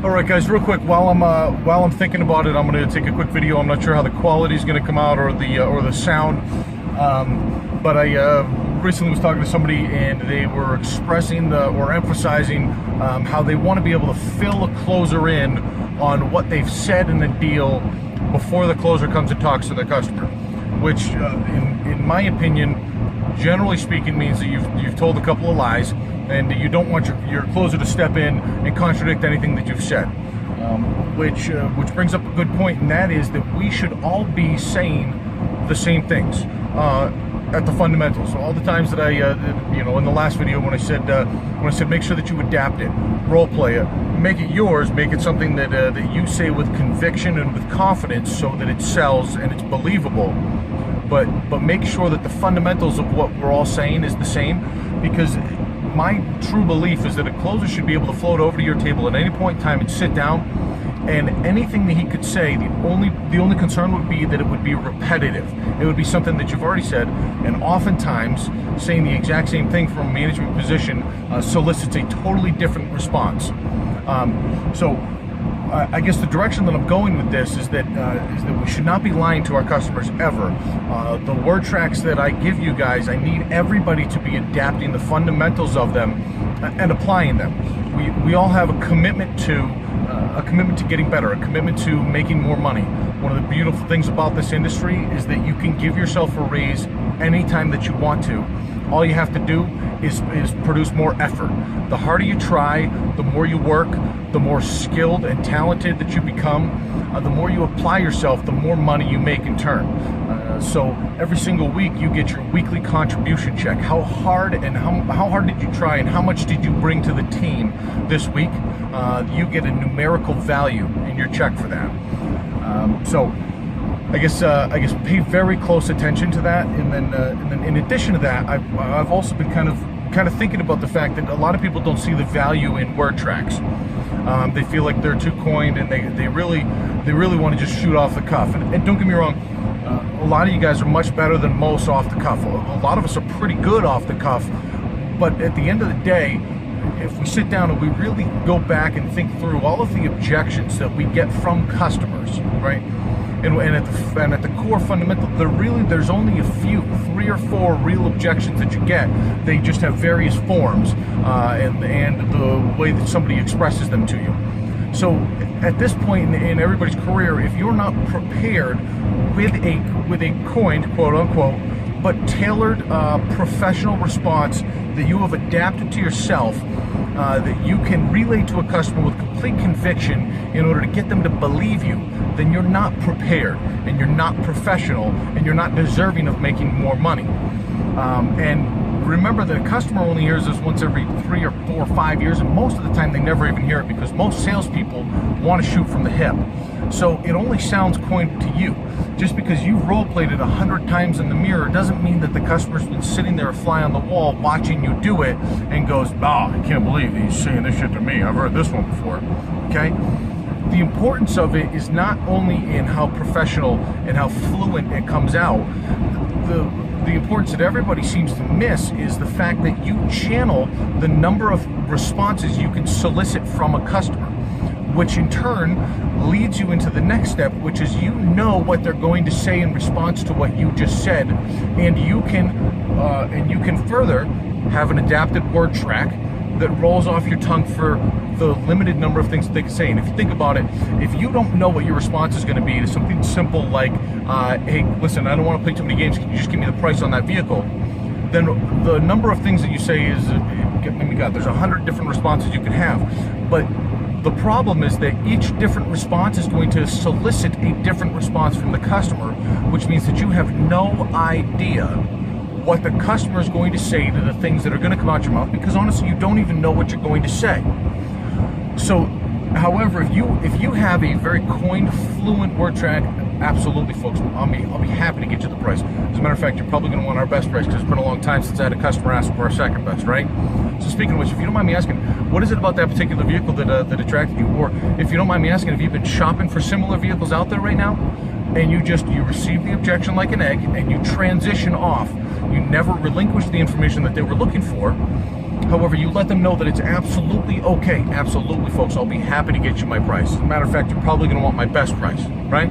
All right, guys, real quick, while I'm thinking about it, I'm going to take a quick video. I'm not sure how the quality is going to come out or the sound, but I recently was talking to somebody and they were expressing or emphasizing how they want to be able to fill a closer in on what they've said in the deal before the closer comes and talks to their customer, which, in my opinion, generally speaking, means that you've told a couple of lies and you don't want your closer to step in and contradict anything that you've said. Which brings up a good point, and that is that we should all be saying the same things at the fundamentals. So all the times that I, in the last video when I said make sure that you adapt it, role play it, make it yours, make it something that you say with conviction and with confidence, so that it sells and it's believable. But make sure that the fundamentals of what we're all saying is the same, because my true belief is that a closer should be able to float over to your table at any point in time and sit down, and anything that he could say, the only concern would be that it would be repetitive. It would be something that you've already said, and oftentimes saying the exact same thing from a management position solicits a totally different response. So I guess the direction that I'm going with this is that we should not be lying to our customers ever. The word tracks that I give you guys, I need everybody to be adapting the fundamentals of them and applying them. We all have a commitment to getting better, a commitment to making more money. One of the beautiful things about this industry is that you can give yourself a raise anytime that you want to. All you have to do is produce more effort. The harder you try, the more you work, the more skilled and talented that you become, the more you apply yourself, the more money you make in turn. So every single week you get your weekly contribution check. How hard did you try, and how much did you bring to the team this week? You get a numerical value in your check for that. So I guess pay very close attention to that, and then in addition to that, I've also been kind of thinking about the fact that a lot of people don't see the value in word tracks. They feel like they're too coined, and they really want to just shoot off the cuff. And don't get me wrong, a lot of you guys are much better than most off the cuff. A lot of us are pretty good off the cuff, but at the end of the day, if we sit down and we really go back and think through all of the objections that we get from customers, right? And at the core fundamental, there's only a few, 3 or 4 real objections that you get. They just have various forms and the way that somebody expresses them to you. So at this point in everybody's career, if you're not prepared with a coined, quote unquote, but tailored professional response that you have adapted to yourself, that you can relay to a customer with complete conviction in order to get them to believe you, then you're not prepared, and you're not professional, and you're not deserving of making more money. And remember that a customer only hears this once every 3 or 4 or 5 years, and most of the time they never even hear it, because most salespeople want to shoot from the hip. So it only sounds coined to you. Just because you've role-played it 100 times in the mirror doesn't mean that the customer's been sitting there a fly on the wall watching you do it and goes, "Oh, I can't believe he's saying this shit to me. I've heard this one before." Okay? The importance of it is not only in how professional and how fluent it comes out. The importance that everybody seems to miss is the fact that you channel the number of responses you can solicit from a customer, which in turn leads you into the next step, which is you know what they're going to say in response to what you just said, and you can further have an adapted word track that rolls off your tongue for the limited number of things that they can say. And if you think about it, if you don't know what your response is going to be to something simple like, "Hey, listen, I don't want to play too many games. Can you just give me the price on that vehicle?" Then the number of things that you say is, there's 100 different responses you can have. But the problem is that each different response is going to solicit a different response from the customer, which means that you have no idea what the customer is going to say to the things that are going to come out your mouth, because honestly, you don't even know what you're going to say. So, however, if you have a very coined, fluent word track, absolutely, folks, I'll be happy to get you the price. As a matter of fact, you're probably going to want our best price, because it's been a long time since I had a customer ask for our second best, right? So speaking of which, if you don't mind me asking, what is it about that particular vehicle that attracted you? Or if you don't mind me asking, have you been shopping for similar vehicles out there right now? And you receive the objection like an egg, and you transition off. You never relinquish the information that they were looking for, However, you let them know that it's absolutely okay. Absolutely, folks, I'll be happy to get you my price. As a matter of fact, you're probably going to want my best price, right?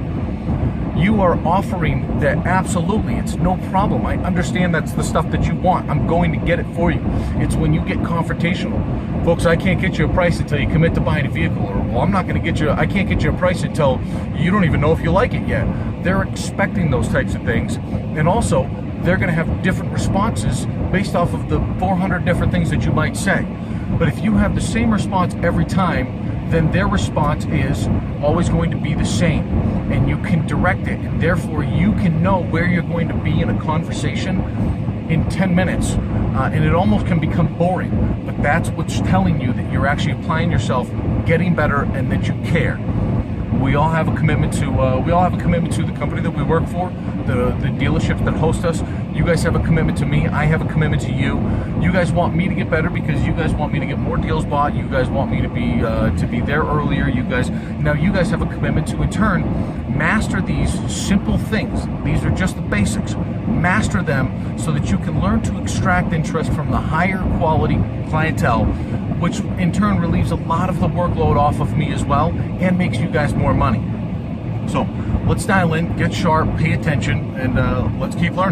You are offering that absolutely, it's no problem. I understand that's the stuff that you want. I'm going to get it for you. It's when you get confrontational. Folks, I can't get you a price until you commit to buying a vehicle, or well, I can't get you a price until you don't even know if you like it yet. They're expecting those types of things. And also, they're going to have different responses based off of the 400 different things that you might say. But if you have the same response every time, then their response is always going to be the same, and you can direct it, and therefore you can know where you're going to be in a conversation in 10 minutes, and it almost can become boring, but that's what's telling you that you're actually applying yourself, getting better, and that you care. We all have a commitment to the company that we work for, the dealerships that host us. You guys have a commitment to me. I have a commitment to you. You guys want me to get better because you guys want me to get more deals bought. You guys want me to be there earlier. You guys have a commitment to, in turn, master these simple things. These are just the basics. Master them so that you can learn to extract interest from the higher quality clientele, which in turn relieves a lot of the workload off of me as well and makes you guys more money. So let's dial in, get sharp, pay attention, and let's keep learning.